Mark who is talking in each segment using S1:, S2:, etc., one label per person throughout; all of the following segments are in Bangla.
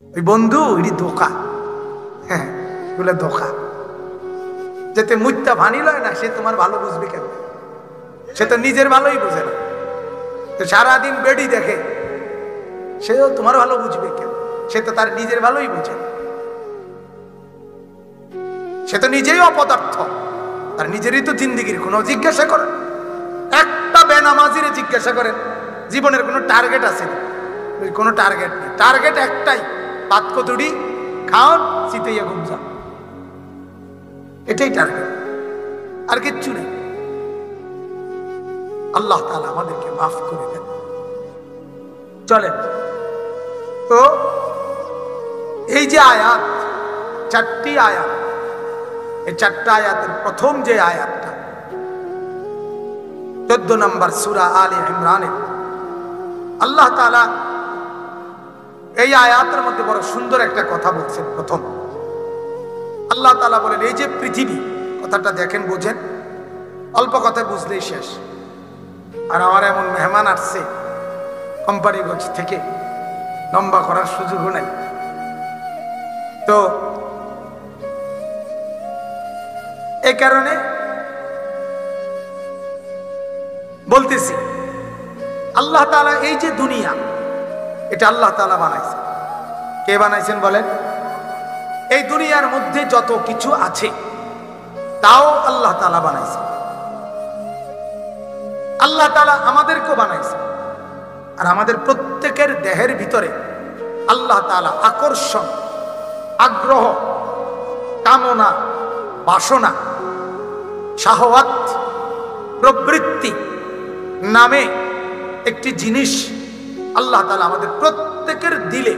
S1: ওই বন্ধু এটি ধোকা। হ্যাঁ, এগুলো ধোকা। যেতে মুত্যা ভানি লয় না, সে তোমার ভালো বুঝবে কেন? সে তো নিজের ভালোই বুঝে না। তো সারাদিন বেডি দেখে, সেও তোমার ভালো বুঝবে কেন? সে তো তার নিজের ভালোই বুঝে না। সে তো নিজেই অপদার্থ, তার নিজেরই তো জিন্দিগির কোনো জিজ্ঞাসা করেন। একটা বেনামাজিরে জিজ্ঞাসা করেন জীবনের কোনো টার্গেট আছে? কোনো টার্গেট নেই। টার্গেট একটাই, পাত কতুড়ি খাওন, শীতেইয়া ঘুম যান, এটাই টার্গেট, আর কিচ্ছু নেই। আল্লাহ তাআলা আমাদেরকে মাফ করে দেন। চলেন তো, এই যে আয়াত, চারটি আয়াত, এই চারটা আয়াতের প্রথম যে আয়াতটা 14 নম্বর সূরা আলে ইমরানের, আল্লাহ তাআলা এই আয়াতের মধ্যে বড় সুন্দর একটা কথা বলছেন। প্রথম আল্লাহ তাআলা বলেন, এই যে পৃথিবী, কথাটা দেখেন, বোঝেন, অল্প কথায় বুঝলেই শেষ। আর আমার এমন মেহমান আসছে কোম্পানিগঞ্জ থেকে, লম্বা করার সুযোগও নাই। তো এই কারণে বলতেছি, আল্লাহ তাআলা এই যে দুনিয়া, এটা আল্লাহ তাআলা বানাইছেন। কে বানাইছেন বলেন? এই দুনিয়ার মধ্যে যত কিছু আছে তাও আল্লাহ তাআলা বানাইছেন। আল্লাহ তাআলা আমাদেরকেও বানাইছেন। আর আমাদের প্রত্যেকের দেহের ভিতরে আল্লাহ তাআলা আকর্ষণ, আগ্রহ, কামনা, বাসনা, শাহওয়াত, প্রবৃত্তি নামে একটি জিনিস আল্লাহ তাআলা আমাদের প্রত্যেকের দিলে,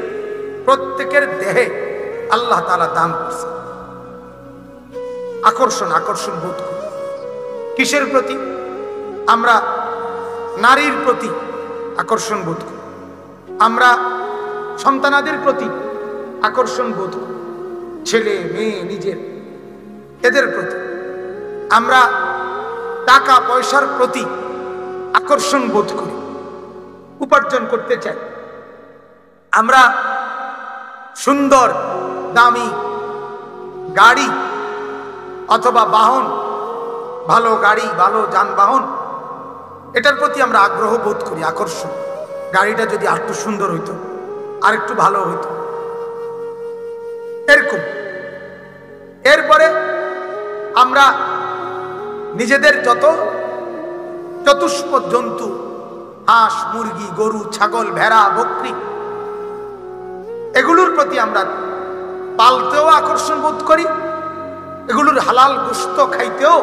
S1: প্রত্যেকের দেহে আল্লাহ তাআলা দান করছেন। আকর্ষণ, আকর্ষণ বোধ করি কিসের প্রতি? আমরা নারীর প্রতি আকর্ষণ বোধ করি, আমরা সন্তানাদের প্রতি আকর্ষণ বোধ করি, ছেলে মেয়ে নিজের, এদের প্রতি আমরা টাকা পয়সার প্রতি আকর্ষণ বোধ করি, উপার্জন করতে চাই। আমরা সুন্দর দামি গাড়ি অথবা বাহন, ভালো গাড়ি, ভালো যানবাহন, এটার প্রতি আমরা আগ্রহ বোধ করি, আকর্ষণ। গাড়িটা যদি আরেকটু সুন্দর হইতো, আরেকটু ভালো হইতো, এরকম। এরপরে আমরা নিজেদের যত চতুষ্প জন্তু, হাঁস, মুরগি, গরু, ছাগল, ভেড়া, বকরি, এগুলোর প্রতি আমরা পালতেও আকর্ষণ বোধ করি, এগুলোর হালাল গোশত খাইতেও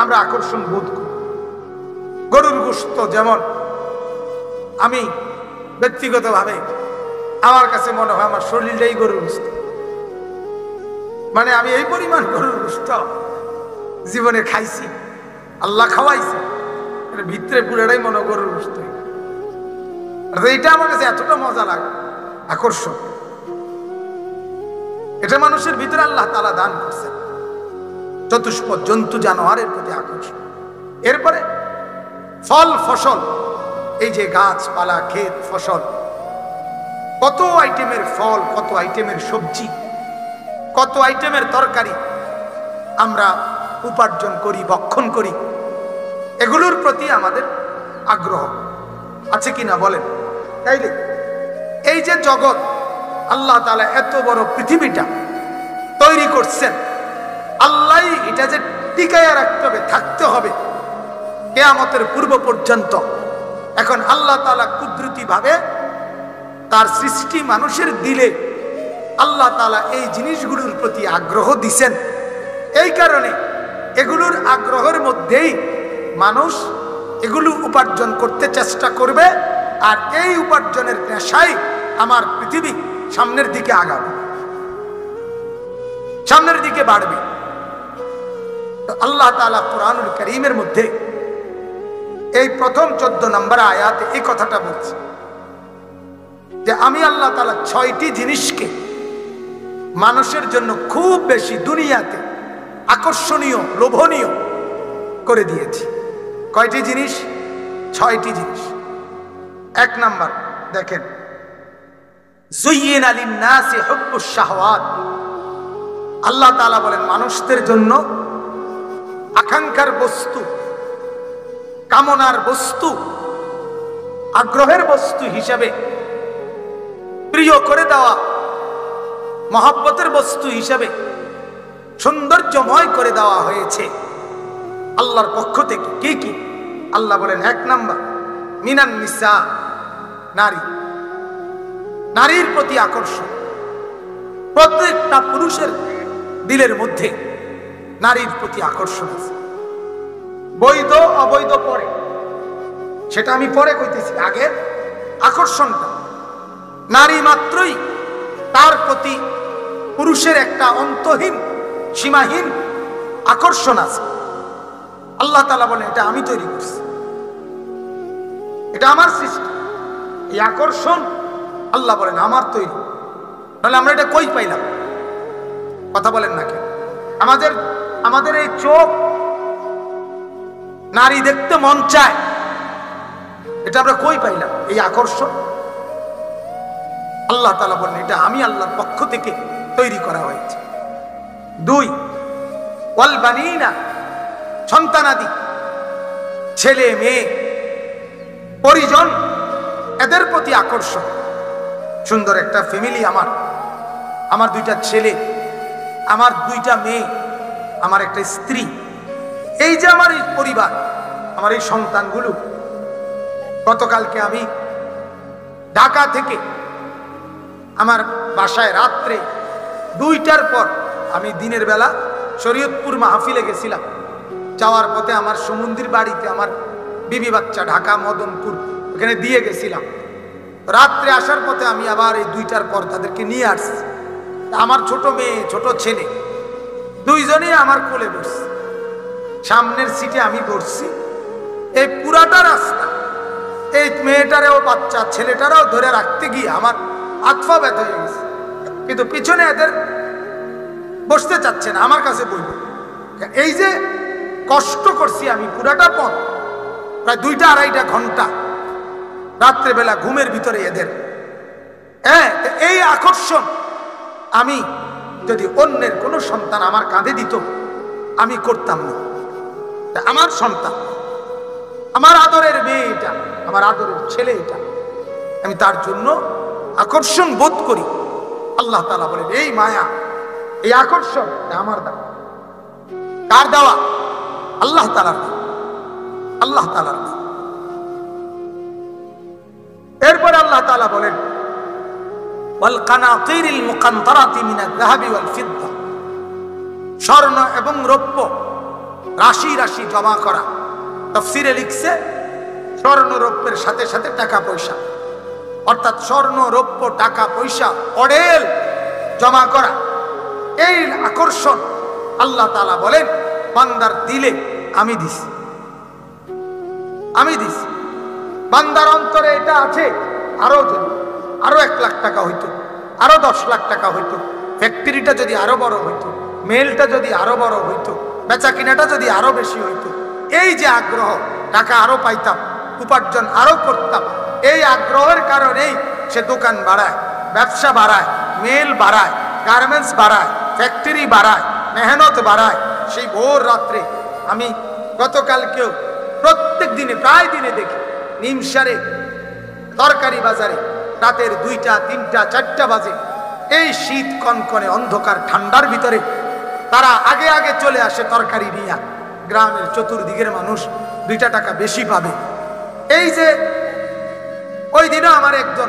S1: আমরা আকর্ষণ বোধ করি। গরুর গোশত যেমন আমি ব্যক্তিগতভাবে, আমার কাছে মনে হয় আমার শরীরটাই গরুর গোশত। মানে আমি এই পরিমাণ গরুর গোশত জীবনে খাইছি, আল্লাহ খাওয়াইছে, ভিতরে পুরাটাই মনে গরুর গোশত। এইটা আমার কাছে এতটা মজা লাগে, আকর্ষণ। এটা মানুষের ভিতরে আল্লাহ তাআলা দান করছেন, চতুষ্প জন্তু জানোয়ারের প্রতি আকর্ষণ। এরপরে ফল ফসল, এই যে গাছপালা, ক্ষেত, ফসল, কত আইটেমের ফল, কত আইটেমের সবজি, কত আইটেমের তরকারি আমরা উপার্জন করি, ভক্ষণ করি, এগুলোর প্রতি আমাদের আগ্রহ আছে কিনা বলেন? তাইলে এই যে জগৎ, আল্লাহ তাআলা এত বড় পৃথিবীটা তৈরি করছেন, আল্লাহ এটা যে টিকায়া রাখতে হবে, থাকতে হবে কিয়ামতের পূর্ব পর্যন্ত। এখন আল্লাহ তাআলা কুদরতি ভাবে তার সৃষ্টি মানুষের দিলে আল্লাহ তাআলা এই জিনিসগুলোর প্রতি আগ্রহ দিছেন। এই কারণে এগুলোর আগ্রহের মধ্যেই মানুষ এগুলো উপার্জন করতে চেষ্টা করবে, আর এই উপার্জনের নেশায় আমার পৃথিবী সামনের দিকে আগাবে, সামনের দিকে বাড়বে। তো আল্লাহ তাআলা কুরআনুল কারীমের মধ্যে এই প্রথম 14 নম্বর আয়াতে এই কথাটা বলছে যে আমি আল্লাহ তাআলা 6টি জিনিসকে মানুষের জন্য খুব বেশি দুনিয়াতে আকর্ষণীয়, লোভনীয় করে দিয়েছি। কয়টি জিনিস? 6টি জিনিস। 1 নাম্বার দেখেন, যুয়্যিনা লিন-নাসি হুব্বুশ শাহওয়াত, আল্লাহ তাআলা বলেন মানুষদের জন্য আকাঙ্ক্ষার বস্তু, কামনার বস্তু, আগ্রহের বস্তু হিসাবে প্রিয় করে দেওয়া, মহব্বতের বস্তু হিসাবে সৌন্দর্যময় করে দেওয়া হয়েছে আল্লাহর পক্ষ থেকে। কি কি? আল্লাহ বলেন 1 নাম্বার মিনান নিসা, নারী, নারীর প্রতি আকর্ষণ। প্রত্যেকটা পুরুষের দিলের মধ্যে নারীর প্রতি আকর্ষণ আছে, বৈধ অবৈধ পরে, সেটা আমি পরে কইতেছি। আগে আকর্ষণটা, নারী মাত্রই তার প্রতি পুরুষের একটা অন্তহীন সীমাহীন আকর্ষণ আছে। আল্লাহ তাআলা বলেন এটা আমি তৈরি করছি, এটা আমার সৃষ্টি। এই আকর্ষণ আল্লাহ বলেন আমার তৈরি, তাহলে আমরা এটা কই পাইলাম? কথা বলেন না কেন? আমাদের এই চোখ নারী দেখতে মন চায়, এটা আমরা কই পাইলাম? এই আকর্ষণ আল্লাহ তাআলা বলেন এটা আমি আল্লাহর পক্ষ থেকে তৈরি করা হয়েছে। 2 ওয়াল বানিনা, সন্তানাদি, ছেলে মেয়ে পরিজন, এদের প্রতি আকর্ষণ। সুন্দর একটা ফ্যামিলি আমার 2টা ছেলে, আমার 2টা মেয়ে, আমার একটা স্ত্রী, এই যে আমার এই পরিবার, আমার এই সন্তানগুলো। গতকালকে আমি ঢাকা থেকে আমার বাসায় রাত্রে 2টার পর, আমি দিনের বেলা শরীয়তপুর মাহফিলে গেছিলাম, যাওয়ার পথে আমার সমুদ্রের বাড়িতে আমার বিবি বাচ্চা ঢাকা মদনপুর ওখানে দিয়ে গেছিলাম। রাত্রে আসার পথে আমি আবার এই 2টার পর তাদেরকে নিয়ে আসছি। আমার ছোট মেয়ে ছোট ছেলে 2জনই আমার কোলে বসছে, সামনের সিটে আমি বসছি। এই পুরাটা রাস্তা এই মেয়েটারেও বাচ্চা ছেলেটারাও ধরে রাখতে গিয়ে আমার আত্মা ব্যথা হয়ে গেছে, কিন্তু পিছনে এদের বসতে চাচ্ছে না, আমার কাছে বইব। এই যে কষ্ট করছি আমি পুরাটা পথ, প্রায় 2-2.5 ঘন্টা রাত্রেবেলা ঘুমের ভিতরে এদের। হ্যাঁ, এই আকর্ষণ আমি যদি অন্যের কোনো সন্তান আমার কাঁধে দিত আমি করতাম না। আমার সন্তান, আমার আদরের মেয়ে এটা, আমার আদরের ছেলে এটা, আমি তার জন্য আকর্ষণ বোধ করি। আল্লাহ তাআলা বলেন এই মায়া, এই আকর্ষণ আমার দেওয়া। কার দেওয়া? আল্লাহ তাআলার দেওয়া, আল্লাহ তাআলার দেওয়া। এরপরে আল্লাহ তাআলা বলেন ওয়াল কানাতিরিল মুকান্তারাতি মিনাল যাহাবি ওয়াল ফিদ্দা, স্বর্ণ এবং রৌপ্য রাশি রাশি জমা করা। তাফসীরে লিখছে স্বর্ণ রৌপ্যের সাথে সাথে টাকা পয়সা, অর্থাৎ স্বর্ণ রৌপ্য টাকা পয়সা অডেল জমা করা। এই আকর্ষণ আল্লাহ তাআলা বলেন বান্দার দিলে আমি দিছি, আমি দিছি। বান্দার অন্তরে এটা আছে, আরো যদি আরো 1 লাখ টাকা হইতো, আরো 10 লাখ টাকা হইতো, ফ্যাক্টরিটা যদি আরো বড় হইতো, মেলটা যদি আরো বড় হইতো, বেচা কিনাটা যদি আরো বেশি হইতো, এই যে আগ্রহ, টাকা আরো পাইতাম, উপার্জন আরো করতাম, এই আগ্রহের কারণেই সে দোকান বাড়ায়, ব্যবসা বাড়ায়, মেল বাড়ায়, গার্মেন্টস বাড়ায়, ফ্যাক্টরি বাড়ায়, মেহনত বাড়ায়। সেই ভোর রাত্রে আমি গতকালকেও প্রত্যেক দিনে প্রায় দিনে দেখি নিমসারে তরকারি বাজারে রাতের 2টা 3টা 4টা বাজে, এই শীত কনকনে অন্ধকার ঠান্ডার ভিতরে তারা আগে আগে চলে আসে তরকারি নিয়ে। গ্রামের চতুর্দিকের মানুষ 2টা টাকা বেশি পাবে। এই যে ওই দিনও আমার একজন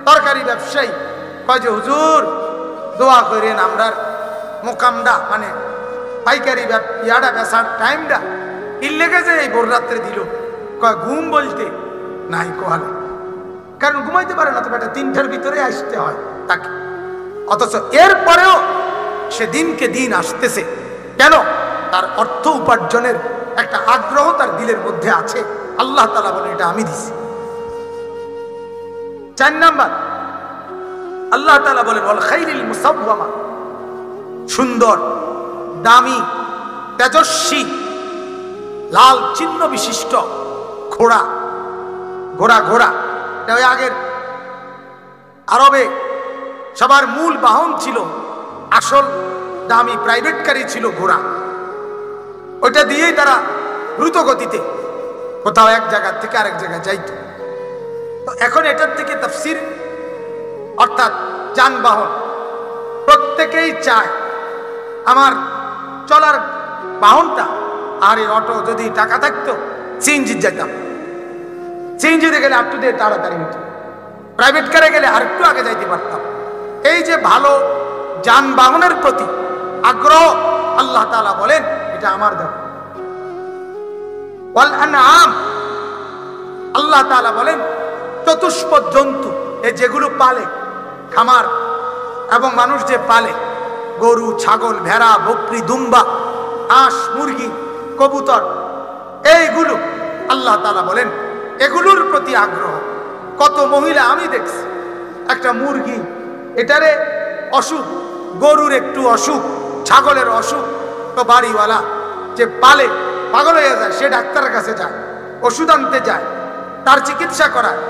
S1: তরকারি ব্যবসায়ী কয় যে হুজুর দোয়া করেন আমরার মোকামটা, মানে পাইকারি ইয়াটা বেচার টাইমটা ইল লেগে যে এই ভোর রাত্রে দিল। কয় ঘুম বলতে নাই কোয়ালে, কারণ ঘুমাইতে পারে না তো বেটা, 3টার ভিতরে আসতে হয় তাকে। অথচ এরপরেও সে দিনকে দিন আসতেছে কেন? তার অর্থ উপার্জনের একটা আগ্রহ তার দিলের মধ্যে আছে। আল্লাহ তাআলা বলে এটা আমি দিছি। 4 নাম্বার আল্লাহ তাআলা বলেন ওয়াল খাইরিল মুসাওয়ামা, সুন্দর দামি তেজস্বী লাল চিহ্ন বিশিষ্ট ঘোড়া। ঘোড়া ঘোড়া এটা ওই আগের আরবে সবার মূল বাহন ছিল, আসল দামি প্রাইভেট গাড়ি ছিল ঘোড়া। ওইটা দিয়েই তারা দ্রুত গতিতে কোথাও এক জায়গা থেকে আরেক জায়গায় যাইত। তো এখন এটার থেকে তাফসীর অর্থাৎ যানবাহন প্রত্যেকেই চায় আমার চলার বাহনটা, আর এই অটো যদি টাকা থাকতো সিএনজি যেতাম, সিএনজিতে গেলে আপ টু ডেট তাড়াতাড়ি হতো, প্রাইভেট কারে গেলে আর একটু আগে যাইতে পারতাম। এই যে ভালো যানবাহনের প্রতি আগ্রহ, আল্লাহ তাআলা বলেন এটা আমার দেওয়া। ওয়াল আনআম, আল্লাহ তাআলা বলেন চতুষ্পদ জন্তু, এই যেগুলো পালে খামার এবং মানুষ যে পালে, গরু, ছাগল, ভেড়া, বকরি, দুম্বা, হাঁস, মুরগি, কবুতর, এইগুলো আল্লাহ তাআলা বলেন এগুলোর প্রতি আগ্রহ। কত মহিলা আমি দেখছি, একটা মুরগি এটারে অসুখ, গরুর একটু অসুখ, ছাগলের অসুখ, তো বাড়িওয়ালা যে পালে পাগল হয়ে যায়, সে ডাক্তারের কাছে যায়, ওষুধ আনতে যায়, তার চিকিৎসা করায়।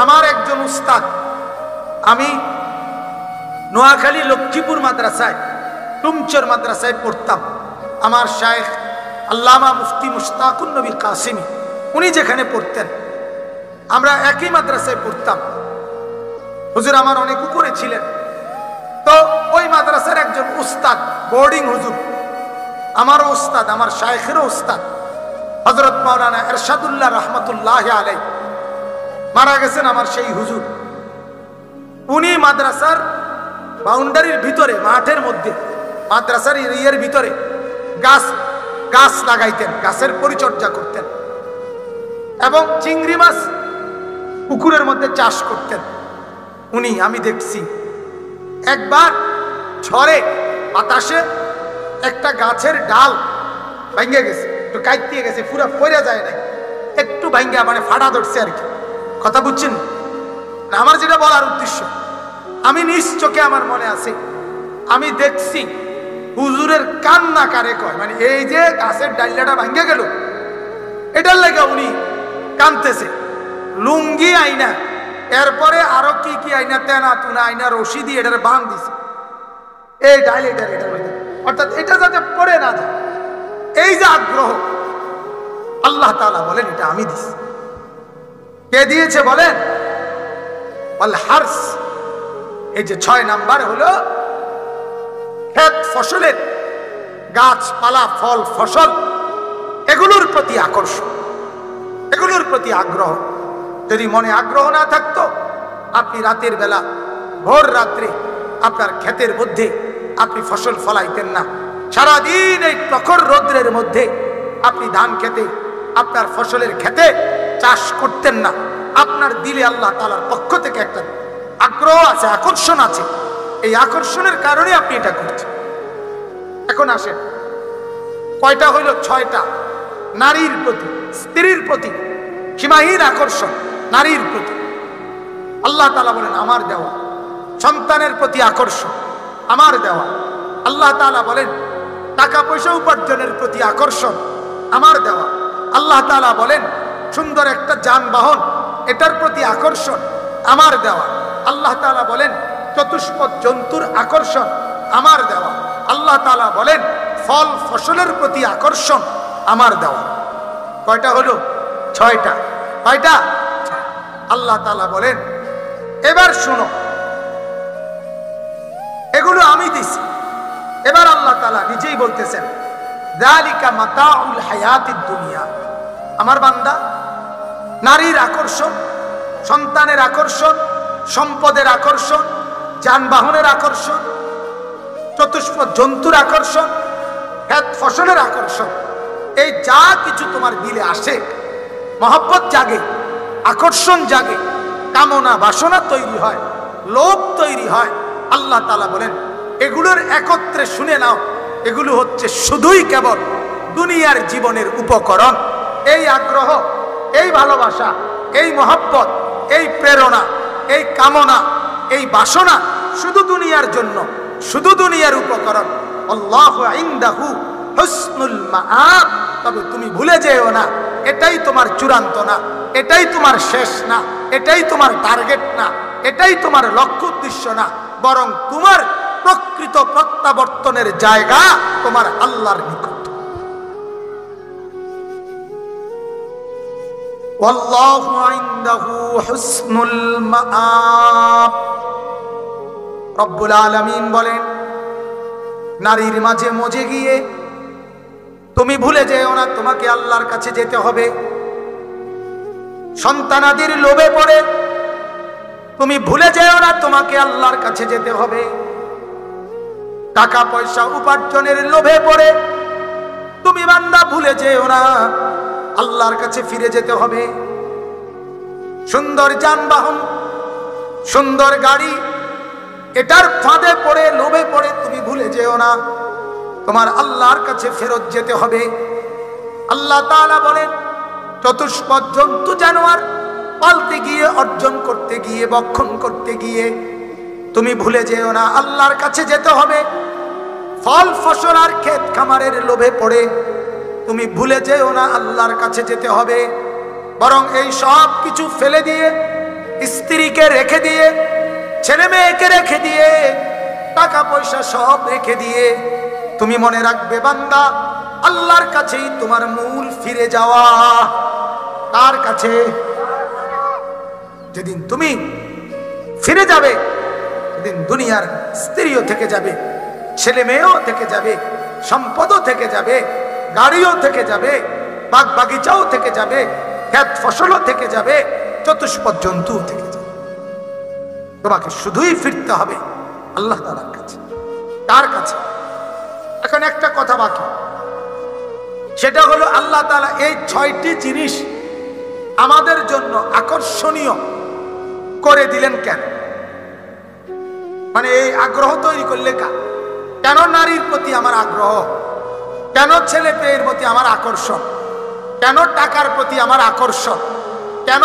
S1: আমার একজন উস্তাদ, আমি নোয়াখালী লক্ষ্মীপুর মাদ্রাসায়, টুমচর মাদ্রাসায় পড়তাম। আমার শায়েখ আল্লামা মুফতি মুশতাকুন নবী কাসিমি, উনি যেখানে পড়তেন আমরা একই মাদ্রাসায় পড়তাম। হুজুর আমার অনেক উপরে ছিলেন। তো ওই মাদ্রাসার একজন উস্তাদ, বোর্ডিং হুজুর, আমারও উস্তাদ, আমার শায়েখেরও উস্তাদ, হযরত মাওলানা এরশাদুল্লাহ রহমতুল্লাহ আলাইহি, মারা গেছেন আমার সেই হুজুর। উনি মাদ্রাসার বাউন্ডারির ভিতরে, মাঠের মধ্যে, মাদ্রাসার এরিয়ার ভিতরে গাছ লাগাইতেন, গাছের পরিচর্যা করতেন এবং চিংড়ি মাছ পুকুরের মধ্যে চাষ করতেন উনি। আমি দেখছি একবার ঝড়ে বাতাসে একটা গাছের ডাল ভাঙ্গে গেছে, একটু কাইতে গেছে, পুরো পড়ে যায় নাই, একটু ভাঙ্গা মানে ফাটা ধরছে আর কি। কথা বুঝছেন? আমার যেটা বলার উদ্দেশ্য, আমি নিজ চোখে আমার মনে আছে, আমি দেখছি হুজুরের কান্না কারে কয়, মানে এই যে গাছের ডাইলাটা ভাঙ্গে গেল, এটার লাগে উনি কাঁদতেছে। লুঙ্গি আইনা, এরপরে আরো কি কি আইনা, তেনা তুনা আইনা, রশি দিয়ে এটার বাঁধ দিছে এই ডাইল, এটার অর্থাৎ এটা যাতে পড়ে না যায়। এই যে আগ্রহ, আল্লাহ তাআলা বলেন এটা আমি দিছি। কে দিয়েছে বলেন? আল হারস। এই যে 6 নাম্বার হলো ক্ষেত ফসলের, গাছপালা, ফল ফসল, এগুলোর প্রতি আকর্ষণ, এগুলোর প্রতি আগ্রহ। যদি মনে আগ্রহ না থাকতো, আপনি রাতের বেলা ভোর রাত্রে আপনার ক্ষেতের মধ্যে আপনি ফসল ফলাইতেন না। সারাদিন এই প্রখর রৌদ্রের মধ্যে আপনি ধান খেতে, আপনার ফসলের খেতে চাষ করতেন না। আপনার দিলে আল্লাহ তাআলার পক্ষ থেকে একটা আগ্রহ আছে, আকর্ষণ আছে। এই আকর্ষণের কারণে আপনি এটা করছেন। এখন আসেন, কয়টা হইল? 6টা। নারীর প্রতি, স্ত্রীর প্রতি সীমাহীন আকর্ষণ, নারীর প্রতি আল্লাহ তাআলা বলেন আমার দেওয়া। সন্তানের প্রতি আকর্ষণ, আমার দেওয়া। আল্লাহ তাআলা বলেন টাকা পয়সা উপার্জনের প্রতি আকর্ষণ, আমার দেওয়া। আল্লাহ তাআলা বলেন সুন্দর একটা যানবাহন, এটার প্রতি আকর্ষণ, আমার দেওয়া। আল্লাহ তাআলা বলেন চতুষ্পদ জন্তুর আকর্ষণ, আমার দেওয়া। আল্লাহ তাআলা বলেন ফল ফসলের প্রতি আকর্ষণ, আমার দেওয়া। কয়টা হলো? 6টা। কয়টা? আল্লাহ তাআলা বলেন এবার শোনো, এগুলো আমি দিছি। এবার আল্লাহ তাআলা নিজেই বলতেছেন যালিকা মাতাউল হায়াতিদ দুনিয়া। আমার বান্দা, নারীর আকর্ষণ, সন্তানের আকর্ষণ, সম্পদের আকর্ষণ, যানবাহনের আকর্ষণ, চতুষ্পদ জন্তুর আকর্ষণ, ক্ষেত ফসলের আকর্ষণ, এই যা কিছু তোমার দিলে আসে, মহব্বত জাগে, আকর্ষণ জাগে, কামনা বাসনা তৈরি হয়, লোভ তৈরি হয়, আল্লাহ তাআলা বলেন এগুলোর একত্রে শুনে নাও, এগুলো হচ্ছে শুধুই কেবল দুনিয়ার জীবনের উপকরণ। এই আগ্রহ, এই ভালোবাসা, এই মহব্বত, এই প্রেরণা, এই কামনা, এই বাসনা শুধু দুনিয়ার জন্য, শুধু দুনিয়ার উপকরণ। আল্লাহু ইনদাহু হুসনুল মাআব। তবে তুমি ভুলে যেও না, এটাই তোমার চূড়ান্ত না, এটাই তোমার শেষ না, এটাই তোমার টার্গেট না, এটাই তোমার লক্ষ্য উদ্দেশ্য না। বরং তোমার প্রকৃত প্রত্যাবর্তনের জায়গা তোমার আল্লাহর নিকট। ওয়াল্লাহু ইনদাহু হুসনুল মাআব। রব্বুল আলামিন বলেন, নারীর মাঝে মজে গিয়ে তুমি ভুলে যেও না তোমাকে আল্লাহর কাছে যেতে হবে। সন্তানাদির লোভে পড়ে তুমি ভুলে যেও না তোমাকে আল্লাহর কাছে যেতে হবে। টাকা পয়সা উপার্জনের লোভে পড়ে তুমি বান্দা ভুলে যেও না আল্লাহর কাছে ফিরে যেতে হবে। সুন্দর যানবাহন, সুন্দর গাড়ি, এটার ফাঁদে পড়ে লোভে পড়ে তুমি ভুলে যেও না তোমার আল্লাহর কাছে ফেরত যেতে হবে। আল্লাহ তাআলা বলেন, চতুষ্পদ জন্তু জানোয়ার পালতে গিয়ে, অর্জন করতে গিয়ে, বক্ষণ করতে গিয়ে তুমি ভুলে যেও না আল্লাহর কাছে যেতে হবে। ফল ফসল আর ক্ষেত খামারের লোভে পড়ে তুমি ভুলে যেও না আল্লাহর কাছে যেতে হবে। বরং এই সব কিছু ফেলে দিয়ে, স্ত্রীকে রেখে দিয়ে, ছেলে মেয়েকে রেখে দিয়ে, টাকা পয়সা সব রেখে দিয়ে তুমি মনে রাখবে বান্দা, আল্লাহর কাছেই তোমার মূল ফিরে যাওয়া। কার কাছে? যেদিন তুমি ফিরে যাবে সেদিন দুনিয়ার স্ত্রীও থেকে যাবে, ছেলে মেয়েও থেকে যাবে, সম্পদও থেকে যাবে, গাড়িও থেকে যাবে, বাগ বাগিচাও থেকে যাবে, ক্ষেত ফসলও থেকে যাবে, চতুষ্পদ জন্তুও থেকে যাবে। তোমাকে শুধুই ফিরতে হবে আল্লাহ তাআলার কাছে। কার কাছে? এখন একটা কথা বাকি, সেটা হলো আল্লাহ তাআলা এই 6টি জিনিস আমাদের জন্য আকর্ষণীয় করে দিলেন কেন? মানে এই আগ্রহ তৈরি করলে কেন নারীর প্রতি আমার আগ্রহ, কেন ছেলে পেয়ের প্রতি আমার আকর্ষণ, কেন টাকার প্রতি আমার আকর্ষণ, কেন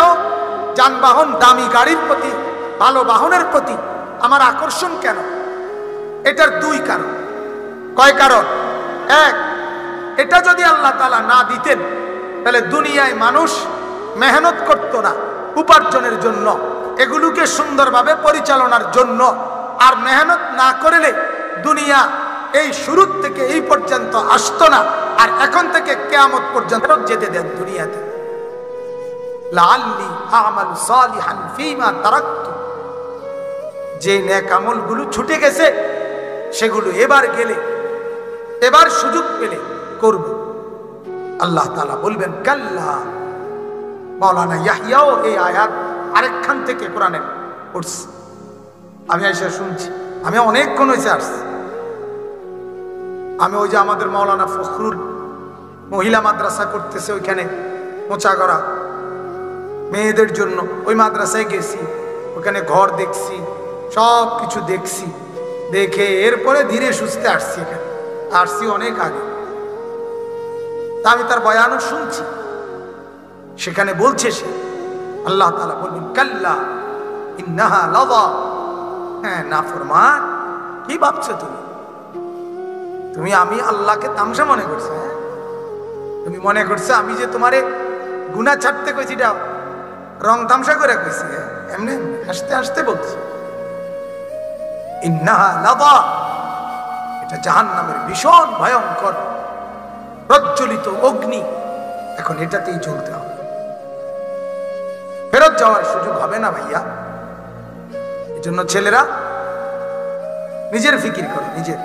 S1: যানবাহন দামি গাড়ির প্রতি, ভালো বাহনের প্রতি আমার আকর্ষণ কেন? এটার 2 কারণ। কয় কারণ? 1, এটা যদি আল্লাহ তাআলা না দিতেন তাহলে দুনিয়ায় মানুষ মেহনত করত না উপার্জনের জন্য, এগুলোকে সুন্দরভাবে পরিচালনার জন্য। আর মেহনত না করলে দুনিয়া এই শুরু থেকে এই পর্যন্ত আসতো না। আর এখন থেকে কিয়ামত পর্যন্ত যেতে দেন দুনিয়াতে। লাআল্লি আ'মালু সালিহান ফীমা তারাকতু, যে নেক আমলগুলো ছুটে গেছে সেগুলো এবার সুযোগ পেলে করব। আল্লাহ তাআলা বলবেন কাল্লা। মাওলানা ইয়াহইয়াও এই আয়াত আরেকখান থেকে কোরআনে পড়ছে, আমি এসে শুনছি। আমি অনেকক্ষণ হয়েছে আসছি। আমি ওই যে আমাদের মাওলানা ফখরুল মহিলা মাদ্রাসা করতেছে, ওইখানে মোচাগড়া মেয়েদের জন্য, ওই মাদ্রাসায় গেছি, ওখানে ঘর দেখছি, সব কিছু দেখছি। দেখে এরপরে ধীরে সুস্থে আসছি। এখানে আসছি অনেক আগে। তা আমি তার বয়ানও শুনছি। সেখানে বলছে সে, আল্লাহ তাআলা বলবেন কাল্লা ইন্নাহা লাযা। হ্যাঁ, নাফরমান, কি ভাবছো তুমি? আমি আল্লাহকে তামসা মনে করছো? হ্যাঁ, তুমি মনে করছো আমি যে তোমারে গুনাহ ছাড়তে কইছি এটা রং তামসা করে কইছি? এমনি হাসতে হাসতে বলছি। ইন্নাহা লাযা, এটা জাহান্নামের ভীষণ ভয়ঙ্কর প্রজ্বলিত অগ্নি। এখন এটাতেই জ্বলতে হবে, ফেরত যাওয়ার সুযোগ হবে না ভাইয়া। এজন্য ছেলেরা নিজের ফিকির করে, নিজের